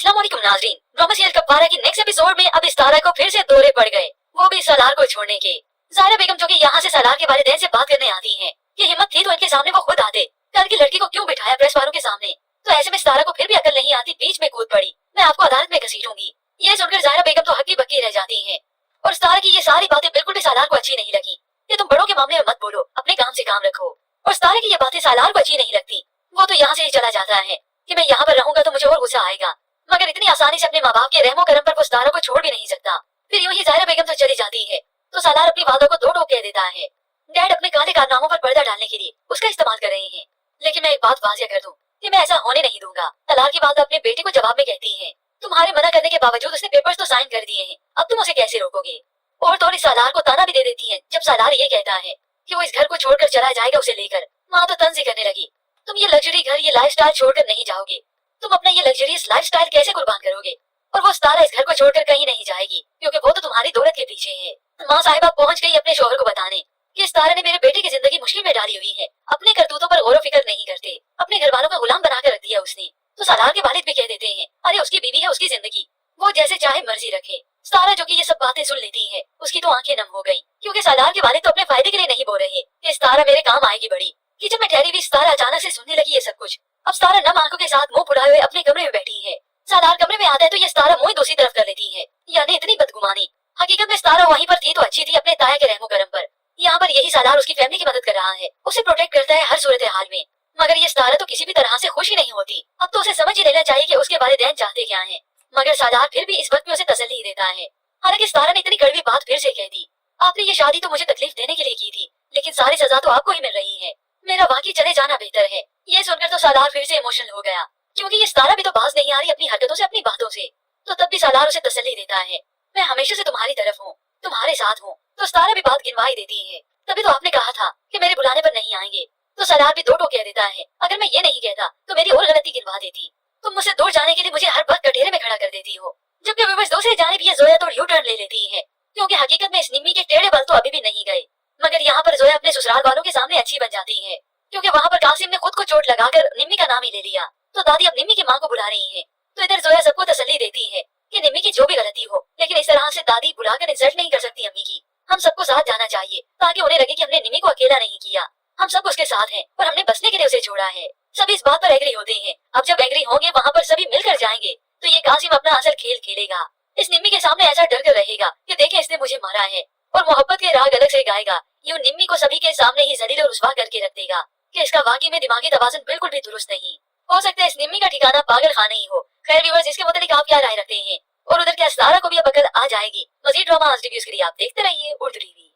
अस्सलाम वालेकुम नाज़रीन, ड्रामा सीरियल कब्बारा की नेक्स्ट एपिसोड में अब इस्तारा को फिर से दौरे पड़ गए, वो भी सालार को छोड़ने के। ज़ाहिरा बेगम जो कि यहाँ से सालार के वालिदैन से बात करने आती हैं, ये हिम्मत थी तो इनके सामने वो खुद आते, कल की लड़की को क्यों बिठाया प्रेस वालों के सामने। तो ऐसे में इस्तारा को फिर भी अकल नहीं आती, बीच में कूद पड़ी, मैं आपको अदालत में घसीटूंगी। ये सुनकर ज़ाहिरा बेगम तो हक्की बक्की रह जाती है और इस्तारा की ये सारी बातें बिल्कुल भी सालार को अच्छी नहीं लगी। ये तुम बड़ों के मामले में मत बोलो, अपने काम से काम रखो। और इस्तारा की ये बातें सालार को अच्छी नहीं लगती, वो तो यहाँ से ही चला जाता है कि मैं यहाँ पर रहूंगा तो मुझे और गुस्सा आएगा, मगर इतनी आसानी से अपने माँ बाप के रहमो करम पर वो इस्तारा को छोड़ भी नहीं सकता। फिर यूं ही ज़ाहिरा बेगम तो चली जाती है तो सालार अपनी बातों को दो टोक कह देता है। डैड अपने काले कारनामों पर पर्दा डालने के लिए उसका इस्तेमाल कर रहे हैं, लेकिन मैं एक बात वाज़िया कर दूं कि मैं ऐसा होने नहीं दूंगा। तलाक की बात अपने बेटे को जवाब में कहती है, तुम्हारे मना करने के बावजूद उसने पेपर्स तो साइन कर दिए हैं, अब तुम उसे कैसे रोकोगे। और थोड़ी सालार को ताना भी दे देती है जब सालार ये कहता है कि वो इस घर को छोड़कर चला जाएगा उसे लेकर। माँ तो तंज करने लगी, तुम ये लग्जरी घर, ये लाइफस्टाइल छोड़कर नहीं जाओगे, तुम अपना ये लग्जरियस लाइफस्टाइल कैसे कुर्बान करोगे। और वो इस्तारा इस घर को छोड़कर कहीं नहीं जाएगी क्योंकि वो तो तुम्हारी दौलत के पीछे है। माँ साहिबा पहुंच गई अपने शोहर को बताने कि इस्तारा ने मेरे बेटे की जिंदगी मुश्किल में डाली हुई है, अपने करतूतों पर गौर फिक्र नहीं करते, अपने घर वालों का गुलाम बनाकर रख दिया उसने। तो सालार के वालिद भी कह देते हैं, अरे उसकी बीवी है, उसकी जिंदगी, वो जैसे चाहे मर्जी रखे। सारा जो कि ये सब बातें सुन लेती है उसकी तो आंखें नम हो गई, क्योंकि सालार के वालिद तो अपने फायदे के लिए नहीं बोल रहे कि इस्तारा मेरे काम आएगी बड़ी। किचन में ठहरी हुई इस्तारा अचानक से सुनने लगी ये सब कुछ। अब इस्तारा नम आंखों के साथ मुंह फुलाए हुए अपने कमरे में बैठी है। सालार कमरे में आता है तो ये इस्तारा मुंह दूसरी तरफ कर लेती है, यानी इतनी बदगुमानी। हकीकत में इस्तारा वहीं पर थी तो अच्छी थी अपने ताया के रहमो करम पर। यहाँ पर यही सालार उसकी फैमिली की मदद कर रहा है, उसे प्रोटेक्ट करता है हर सूरत हाल में। मगर ये इस्तारा तो किसी भी तरह से खुश ही नहीं होती। अब तो उसे समझ ही लेना चाहिए कि उसके वालिदैन चाहते क्या है, मगर सालार फिर भी इस वक्त में उसे तसल्ली देता है। हालांकि इस्तारा ने इतनी कड़वी बात फिर से कह दी, आपने ये शादी तो मुझे तकलीफ देने के लिए की थी, लेकिन सारी सजा तो आपको ही मिल रही है, मेरा वाकई चले जाना बेहतर है। ये सुनकर तो सालार फिर से इमोशनल हो गया, क्योंकि ये सारा भी तो बाज नहीं आ रही अपनी हरकतों से, अपनी बातों से। तो तब भी सालार उसे तसल्ली देता है, मैं हमेशा से तुम्हारी तरफ हूँ, तुम्हारे साथ हूँ। तो सारा भी बात गिनवाई देती है, तभी तो आपने कहा था कि मेरे बुलाने पर नहीं आएंगे। तो सालार भी दो टोक कह देता है, अगर मैं ये नहीं कहता तो मेरी और गलती गिनवा देती, तुम मुझसे दूर जाने के लिए मुझे हर वक्त कटघरे में खड़ा कर देती हो। जबकि व्यूअर्स दूसरी जानिब ये जोया तो यू टर्न ले लेती है, क्योंकि हकीकत में इस निम्मी के टेढ़े बल तो अभी भी नहीं गए। मगर यहाँ पर जोया अपने ससुराल वालों के सामने अच्छी बन जाती है, क्योंकि वहाँ पर कासिम ने खुद को चोट लगाकर निम्मी का नाम ही ले लिया। तो दादी अब निम्मी की माँ को बुला रही है, तो इधर जोया सबको तसल्ली देती है कि निम्मी की जो भी गलती हो, लेकिन इस तरह से दादी बुलाकर इंसल्ट नहीं कर सकती अम्मी की। हम सबको साथ जाना चाहिए ताकि उन्हें लगे कि हमने निम्मी को अकेला नहीं किया, हम सब उसके साथ हैं और हमने बसने के लिए उसे छोड़ा है। सभी इस बात पर एग्री होते हैं। अब जब एग्री होंगे वहाँ पर सभी मिलकर जाएंगे तो ये कासिम अपना असल खेल खेलेगा, इस निम्मी के सामने ऐसा डर कर रहेगा कि देखे इसने मुझे मारा है, और मोहब्बत के राग अलग से गाएगा। यूं निम्मी को सभी के सामने ही जलील और रुस्वा करके रख देगा कि इसका वाकई में दिमागी तवाज़ुन बिल्कुल भी दुरुस्त नहीं। हो सकता है इस निम्मी का ठिकाना पागल खाना ही हो। खैर व्यूअर्स, इसके मुतालिक आप क्या राय रखते हैं, और उधर क्या इस्तारा को भी अब अकल आ जाएगी। मजीद ड्रामा आज रिव्यूज के लिए आप देखते रहिए उर्दू टीवी।